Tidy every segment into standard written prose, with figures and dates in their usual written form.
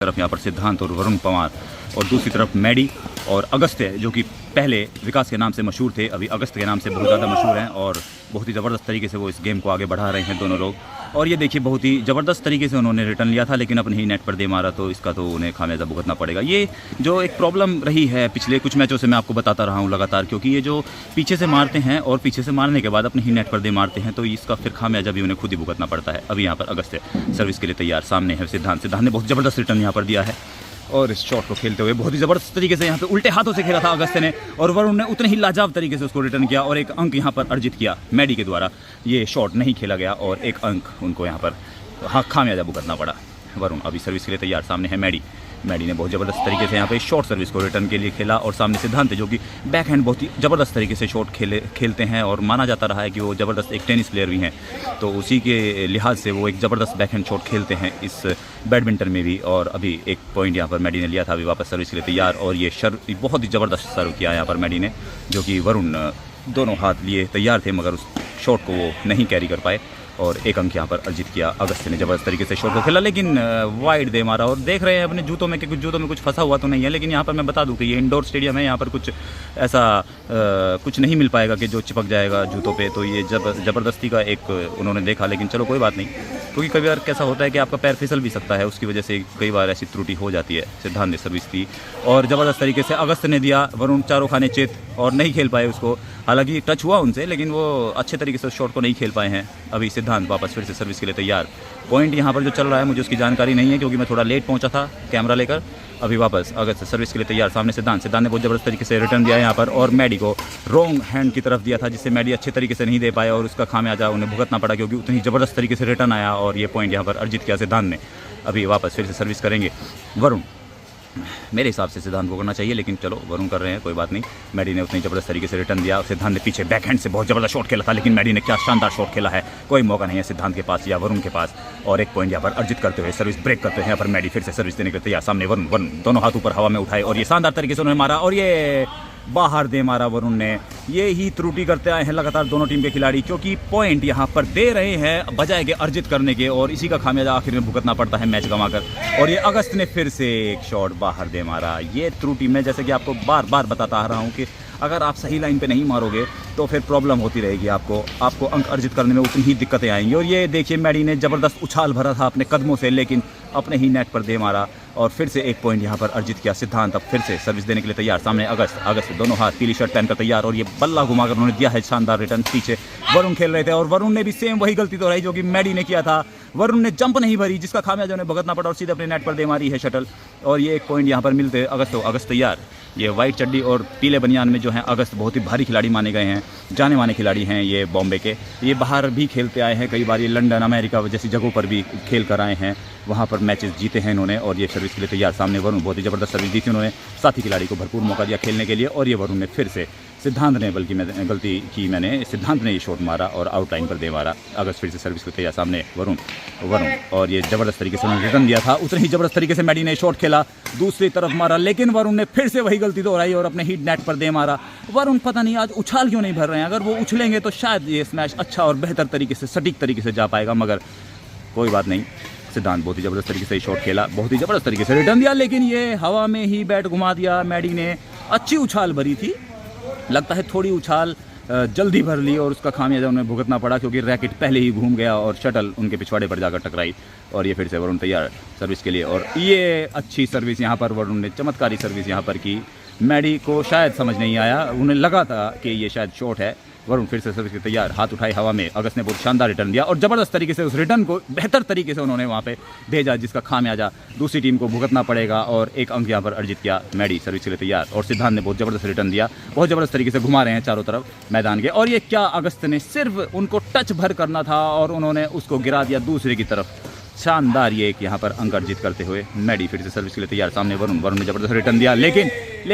तरफ यहाँ पर सिद्धांत और वरुण पवार और दूसरी तरफ मैडी और अगस्त्य, जो कि पहले विकास के नाम से मशहूर थे, अभी अगस्त के नाम से बहुत ज़्यादा मशहूर हैं और बहुत ही ज़बरदस्त तरीके से वो इस गेम को आगे बढ़ा रहे हैं दोनों लोग। और ये देखिए बहुत ही ज़बरदस्त तरीके से उन्होंने रिटर्न लिया था, लेकिन अपने ही नेट पर दे मारा, तो इसका तो उन्हें खामियाजा भुगतना पड़ेगा। ये जो एक प्रॉब्लम रही है पिछले कुछ मैचों से मैं आपको बताता रहा हूँ लगातार, क्योंकि ये जो पीछे से मारते हैं और पीछे से मारने के बाद अपने ही नेट पर दे मारते हैं, तो इसका फिर खामियाजा भी उन्हें खुद ही भुगतना पड़ता है। अभी यहाँ पर अगस्त्य सर्विस के लिए तैयार, सामने है सिद्धांत ने बहुत ज़बरदस्त रिटर्न यहाँ पर दिया है और इस शॉट को खेलते हुए बहुत ही ज़बरदस्त तरीके से यहाँ पे उल्टे हाथों से खेला था अगस्त्य ने, और वरुण ने उतने ही लाजवाब तरीके से उसको रिटर्न किया और एक अंक यहाँ पर अर्जित किया मैडी के द्वारा। ये शॉट नहीं खेला गया और एक अंक उनको यहाँ पर खामियाजा भुगतना पड़ा। वरुण अभी सर्विस के लिए तैयार, सामने है मैडी ने बहुत ज़बरदस्त तरीके से यहाँ पे शॉर्ट सर्विस को रिटर्न के लिए खेला, और सामने सिद्धांत जो कि बैक हैंड बहुत ही ज़बरदस्त तरीके से शॉट खेलते हैं और माना जाता रहा है कि वो ज़बरदस्त एक टेनिस प्लेयर भी हैं, तो उसी के लिहाज से वो एक ज़बरदस्त बैक हैंड शॉट खेलते हैं इस बैडमिंटन में भी। और अभी एक पॉइंट यहाँ पर मैडी ने लिया था, अभी वापस सर्विस के लिए तैयार, और ये बहुत ही ज़बरदस्त सर्व किया यहाँ पर मैडी ने, जो कि वरुण दोनों हाथ लिए तैयार थे मगर उस शॉट को वो नहीं कैरी कर पाए और एक अंक यहाँ पर अर्जित किया। अगस्त्य ने ज़बरदस्त तरीके से शॉट को खेला, लेकिन वाइड दे मारा। और देख रहे हैं अपने जूतों में कि कुछ जूतों में कुछ फंसा हुआ तो नहीं है, लेकिन यहाँ पर मैं बता दूं कि ये इंडोर स्टेडियम है, यहाँ पर कुछ ऐसा कुछ नहीं मिल पाएगा कि जो चिपक जाएगा जूतों पे, तो ये ज़बरदस्ती का एक उन्होंने देखा, लेकिन चलो कोई बात नहीं, क्योंकि कई बार कैसा होता है कि आपका पैर फिसल भी सकता है, उसकी वजह से कई बार ऐसी त्रुटि हो जाती है। सिद्धांत ने सर्विस दी और ज़बरदस्त तरीके से अगस्त्य ने दिया, वरुण चारों खाने चेत और नहीं खेल पाए उसको, हालांकि टच हुआ उनसे, लेकिन वो अच्छे तरीके से शॉट को नहीं खेल पाए हैं। अभी सिद्धांत वापस फिर से सर्विस के लिए तैयार। पॉइंट यहाँ पर जो चल रहा है मुझे उसकी जानकारी नहीं है, क्योंकि मैं थोड़ा लेट पहुँचा था कैमरा लेकर। अभी वापस अगस्त सर्विस के लिए तैयार, सामने सिद्धांत ने बहुत ज़बरदस्त तरीके से रिटर्न दिया यहाँ पर, और मैडी को रॉन्ग हैंड की तरफ दिया था, जिससे मैडी अच्छे तरीके से नहीं दे पाए और उसका खामियाजा उन्हें भुगतना पड़ा, क्योंकि उतनी ज़बरदस्त तरीके से रिटर्न आया और ये पॉइंट यहाँ पर अर्जित किया सिद्धांत ने। अभी वापस फिर से सर्विस करेंगे वरुण। मेरे हिसाब से सिद्धांत को करना चाहिए, लेकिन चलो वरुण कर रहे हैं, कोई बात नहीं। मैडी ने उतनी ज़बरदस्त तरीके से रिटर्न दिया, सिद्धांत ने पीछे बैक हैंड से बहुत ज़बरदस्त शॉट खेला था, लेकिन मैडी ने क्या शानदार शॉट खेला है, कोई मौका नहीं है सिद्धांत के पास या वरुण के पास। और एक पॉइंट यहाँ पर अर्जित करते हुए सर्विस ब्रेक करते हैं यहाँ पर मैडी, फिर से सर्विस देने के लिए तैयार, सामने वरुण दोनों हाथ ऊपर हवा में उठाए और ये शानदार तरीके से उन्होंने मारा और ये बाहर दे मारा वरुण ने। ये ही त्रुटि करते आए हैं लगातार दोनों टीम के खिलाड़ी, क्योंकि पॉइंट यहाँ पर दे रहे हैं बजाय के अर्जित करने के, और इसी का खामियाजा आखिर में भुगतना पड़ता है मैच गंवाकर। और ये अगस्त ने फिर से एक शॉट बाहर दे मारा। ये त्रुटि मैं जैसे कि आपको बार बार बताता आ रहा हूँ कि अगर आप सही लाइन पे नहीं मारोगे तो फिर प्रॉब्लम होती रहेगी, आपको अंक अर्जित करने में उतनी ही दिक्कतें आएंगी। और ये देखिए मैडी ने ज़बरदस्त उछाल भरा था अपने कदमों से, लेकिन अपने ही नेट पर दे मारा और फिर से एक पॉइंट यहाँ पर अर्जित किया सिद्धांत। अब फिर से सर्विस देने के लिए तैयार, सामने अगस्त दोनों हाथ पीली शर्ट पहनकर तैयार, और ये बल्ला घुमाकर उन्होंने दिया है शानदार रिटर्न। पीछे वरुण खेल रहे थे और वरुण ने भी सेम वही गलती दोहराई जो कि मैडी ने किया था। वरुण ने जंप नहीं भरी, जिसका खामियाजा उन्हें भुगतना पड़ा और सीधे अपने नेट पर दे मारी है शटल, और ये एक पॉइंट यहाँ पर मिलते अगस्त तैयार। ये वाइट चड्डी और पीले बनियान में जो हैं अगस्त बहुत ही भारी खिलाड़ी माने गए हैं, जाने माने खिलाड़ी हैं ये बॉम्बे के। ये बाहर भी खेलते आए हैं कई बार, ये लंदन अमेरिका जैसी जगहों पर भी खेल कर आए हैं, वहाँ पर मैचेस जीते हैं इन्होंने। और ये सर्विस के लिए तैयार, सामने वरुण बहुत ही ज़बरदस्त सर्विस दी थी उन्होंने, साथी खिलाड़ी को भरपूर मौका दिया खेलने के लिए, और ये वरुण ने फिर से सिद्धांत ने सिद्धांत ने ये शॉट मारा और आउट लाइन पर दे मारा। अगस्त फिर से सर्विस को तैयार, सामने वरुण और ये ज़बरदस्त तरीके से उन्होंने रिटर्न दिया था, उतने ही ज़बरदस्त तरीके से मैडी ने शॉट खेला, दूसरी तरफ मारा, लेकिन वरुण ने फिर से वही गलती दोहराई और अपने हीट नेट पर दे मारा। वरुण पता नहीं आज उछाल क्यों नहीं भर रहे हैं, अगर वो उछलेंगे तो शायद ये स्मैश अच्छा और बेहतर तरीके से सटीक तरीके से जा पाएगा, मगर कोई बात नहीं। सिद्धांत बहुत ही ज़बरदस्त तरीके से शॉट खेला, बहुत ही ज़बरदस्त तरीके से रिटर्न दिया, लेकिन ये हवा में ही बैट घुमा दिया। मैडी ने अच्छी उछाल भरी थी, लगता है थोड़ी उछाल जल्दी भर ली और उसका खामियाजा उन्हें भुगतना पड़ा, क्योंकि रैकेट पहले ही घूम गया और शटल उनके पिछवाड़े पर जाकर टकराई। और ये फिर से वरुण तैयार सर्विस के लिए, और ये अच्छी सर्विस यहाँ पर वरुण ने चमत्कारी सर्विस यहाँ पर की। मैडी को शायद समझ नहीं आया, उन्हें लगा था कि ये शायद शॉट है। वरुण फिर से सर्विस के तैयार, हाथ उठाए हवा में, अगस्त ने बहुत शानदार रिटर्न दिया और ज़बरदस्त तरीके से उस रिटर्न को बेहतर तरीके से उन्होंने वहाँ पे भेजा, जिसका खामियाजा दूसरी टीम को भुगतना पड़ेगा, और एक अंक यहाँ पर अर्जित किया मैडी सर्विस के लिए तैयार। और सिद्धांत ने बहुत ज़बरदस्त रिटर्न दिया, बहुत ज़बरदस्त तरीके से घुमा रहे हैं चारों तरफ मैदान के, और ये क्या अगस्त ने सिर्फ उनको टच भर करना था और उन्होंने उसको गिरा दिया दूसरे की तरफ। शानदार ये एक यहाँ पर अंक अर्जित करते हुए मैडी फिर से सर्विस के लिए तैयार, सामने वरुण ने ज़बरदस्त रिटर्न दिया, लेकिन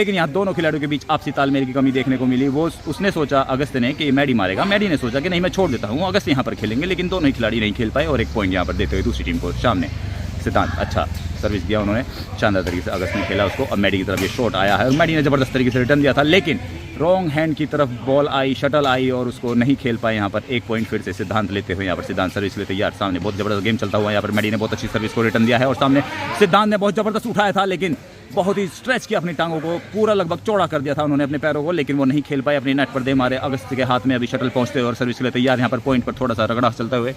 यहाँ दोनों खिलाड़ियों के बीच आपसी तालमेल की कमी देखने को मिली। उसने सोचा अगस्त ने कि मैडी मारेगा, मैडी ने सोचा कि नहीं मैं छोड़ देता हूँ, अगस्त यहाँ पर खेलेंगे, लेकिन दोनों ही खिलाड़ी नहीं खेल पाए और एक पॉइंट यहाँ पर देते हुए दूसरी टीम को सामने सिद्धांत अच्छा सर्विस दिया उन्होंने, शानदार तरीके से अगस्त ने खेला उसको। और मैडी की तरफ ये शॉट आया है और मैडी ने ज़बरदस्त तरीके से रिटर्न दिया था, लेकिन रॉन्ग हैंड की तरफ बॉल आई, शटल आई और उसको नहीं खेल पाए। यहाँ पर 1 पॉइंट फिर से सिद्धांत लेते हुए, यहाँ पर सिद्धांत सर्विस लेते तैयार। सामने बहुत ज़बरदस्त गेम चलता हुआ, यहाँ पर मैडी ने बहुत अच्छी सर्विस को रिटर्न दिया है और सामने सिद्धांत ने बहुत ज़बरदस्त उठाया था, लेकिन बहुत ही स्ट्रेच किया अपनी टांगों को, पूरा लगभग चौड़ा कर दिया था उन्होंने अपने पैरों को, लेकिन वो नहीं खेल पाए। अपनी नेट पर दे मारे, अगस्त के हाथ में अभी शटल पहुंचते हुए और सर्विस के लिए तैयार। यहाँ पर पॉइंट पर थोड़ा सा रगड़ा चलते हुए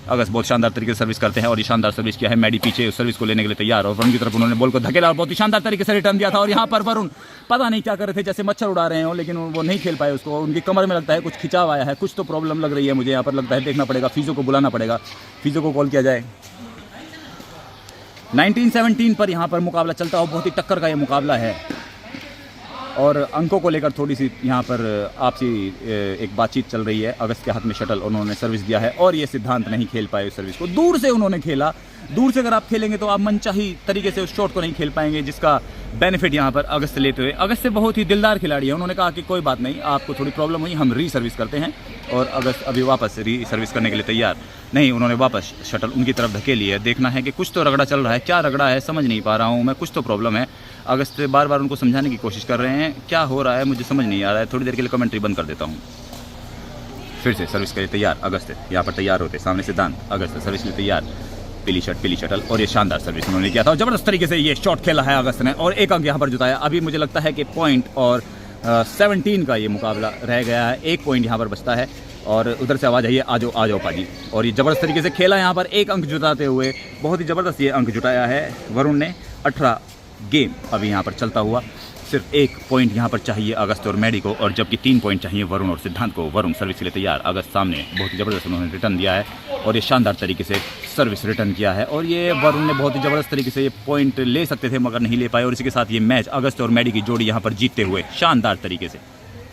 अगस्त बहुत शानदार तरीके से सर्विस करते हैं और ये शानदार सर्विस किया है। मैडी पीछे उस सर्विस को लेने के लिए तैयार और वरुण की तरफ उन्होंने बॉल को धकेला और बहुत ही शानदार तरीके से रिटर्न दिया था। और यहाँ पर वरुण पता नहीं क्या कर रहे थे, जैसे मच्छर उड़ा रहे हो, लेकिन वो नहीं खेल पाए उसको। उनकी कमर में लगता है कुछ खिंचाव आया है, कुछ तो प्रॉब्लम लग रही है मुझे यहाँ पर, लगता है देखना पड़ेगा, फिजियो को बुलाना पड़ेगा, फिजियो को कॉल किया जाए। 19-17 पर यहाँ पर मुकाबला चलता हो, बहुत ही टक्कर का ये मुकाबला है और अंकों को लेकर थोड़ी सी यहाँ पर आपसी एक बातचीत चल रही है। अगस्त के हाथ में शटल, उन्होंने सर्विस दिया है और ये सिद्धांत नहीं खेल पाए उस सर्विस को। दूर से उन्होंने खेला, दूर से अगर आप खेलेंगे तो आप मनचाही तरीके से उस शॉट को नहीं खेल पाएंगे, जिसका बेनिफिट यहाँ पर अगस्त लेते हुए। अगस्त से बहुत ही दिलदार खिलाड़ी है, उन्होंने कहा कि कोई बात नहीं, आपको थोड़ी प्रॉब्लम हुई, हम री सर्विस करते हैं। और अगस्त अभी वापस री सर्विस करने के लिए तैयार नहीं, उन्होंने वापस शटल उनकी तरफ धकेली है। देखना है कि कुछ तो रगड़ा चल रहा है, क्या रगड़ा है समझ नहीं पा रहा हूँ मैं, कुछ तो प्रॉब्लम है। अगस्त बार बार उनको समझाने की कोशिश कर रहे हैं, क्या हो रहा है मुझे समझ नहीं आ रहा है। थोड़ी देर के लिए कमेंट्री बंद कर देता हूँ। फिर से सर्विस के लिए तैयार अगस्त, यहाँ पर तैयार होते, सामने सिद्धांत, अगस्त सर्विस के लिए तैयार, पीली शर्ट पीली शटल और ये शानदार सर्विस उन्होंने किया था और जबरदस्त तरीके से ये शॉट खेला है अगस्त ने और 1 अंक यहाँ पर जुटाया। अभी मुझे लगता है कि पॉइंट और 17 का ये मुकाबला रह गया है, 1 पॉइंट यहाँ पर बचता है। और उधर से आवाज़ आई है, आ जाओ पाजी। और ये ज़बरदस्त तरीके से खेला यहाँ पर, 1 अंक जुटाते हुए, बहुत ही ज़बरदस्त ये अंक जुटाया है वरुण ने। 18 गेम अभी यहाँ पर चलता हुआ, सिर्फ 1 पॉइंट यहाँ पर चाहिए अगस्त और मैडी को, और जबकि 3 पॉइंट चाहिए वरुण और सिद्धांत को। वरुण सर्विस के लिए तैयार, अगस्त सामने, बहुत ही ज़बरदस्त उन्होंने रिटर्न दिया है और ये शानदार तरीके से सर्विस रिटर्न किया है। और ये वरुण ने बहुत ही ज़बरदस्त तरीके से ये पॉइंट ले सकते थे मगर नहीं ले पाए और इसी के साथ ये मैच अगस्त और मैडी की जोड़ी यहाँ पर जीतते हुए शानदार तरीके से